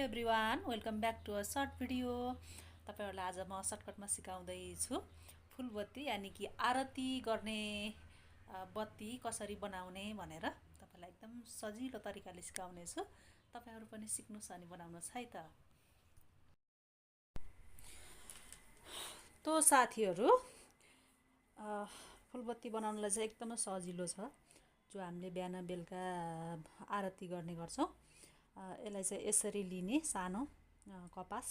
Everyone, welcome back to a short video. तपाईहरुलाई आज म सर्टकटमा सिकाउँदै छु फुलबत्ती यानि कि आरती गर्ने बत्ती कसरी बनाउने भनेर तपाईलाई एकदम सजिलो तरिकाले सिकाउने छु। तपाईहरु पनि सिक्नुस् अनि बनाउनुस् है त। तो साथीहरु, फुलबत्ती बनाउनलाई चाहिँ एकदमै सजिलो छ, जो हामीले बिहान बेलुका आरती गर्ने गर्छौं। यसलाई चाहिँ यसरी लिने सानो कपास,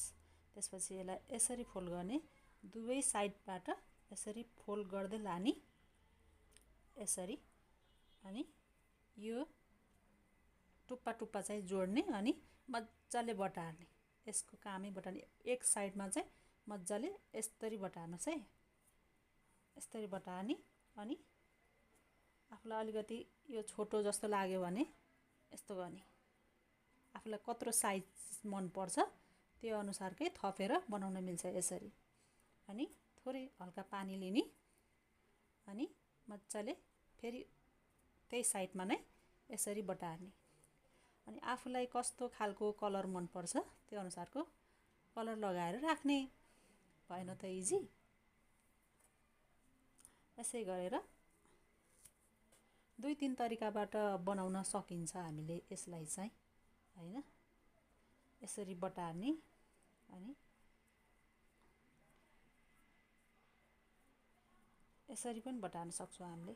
त्यसपछि यसलाई यसरी फोल्ड गर्ने, दुवै साइडबाट यसरी फोल्ड गर्दै लाने, यसरी। अनि यो टुप्पा टुप्पा चाहिँ जोड्ने अनि मज्जाले बटार्ने। यसको कामै बटार्ने। एक साइडमा चाहिँ मज्जाले यसरी बटार्नुस् है, यसरी बटार्ने। अनि आफुलाई अलिकति यो छोटो जस्तो लाग्यो भने यस्तो गर्ने। आफुलाई कत्रो साइज मन पर्छ त्यो अनुसारकै थपेर बनाउन मिल्छ यसरी। अनि थोरै हल्का पानी लिने अनि मज्जाले फेरि त्यही साइडमा नै यसरी बटार्ने। अनि आफुलाई कस्तो खालको कलर मन पर्छ त्यो अनुसारको कलर लगाएर राख्ने। भएन त इजी। यसै गरेर दुई तीन तरिकाबाट बनाउन सकिन्छ हामीले यसलाई चाहिँ, हैन। यसरी बटार्ने अनि यसरी पनि बटार्न सक्छौं हामीले।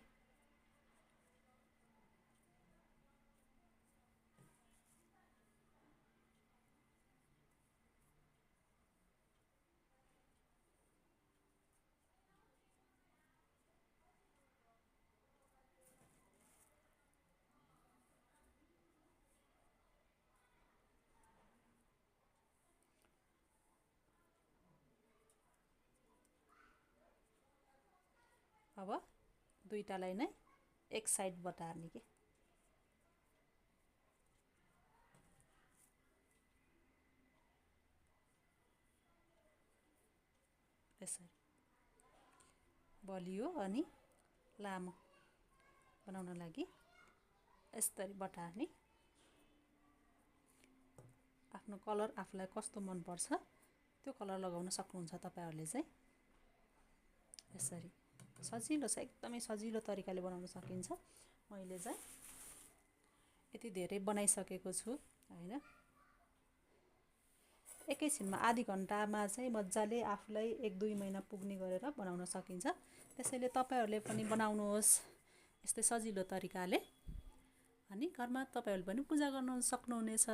अब दुईटालाई नै एक साइड बटार्ने के। यसरी बलियो अनि लामो बनाउन लागि यसरी बटार्ने। आफ्नो कलर आफुलाई कस्तो मन पर्छ त्यो कलर लगाउन सक्नुहुन्छ तपाईहरुले चाहिँ। यसरी सजिलो छ, एकदमै सजिलो तरिकाले बनाउन सकिन्छ। मैले चाहिँ यति धेरै बनाइसकेको छु, हैन। एकैछिनमा आधी घण्टामा चाहिँ मज्जाले आफुलाई 1-2 महिना पुग्ने गरेर बनाउन सकिन्छ। त्यसैले तपाईहरुले पनि बनाउनुहोस् यस्तै सजिलो तरिकाले। अनि घरमा तपाईहरुले पनि पूजा गर्न सक्नुहुनेछ।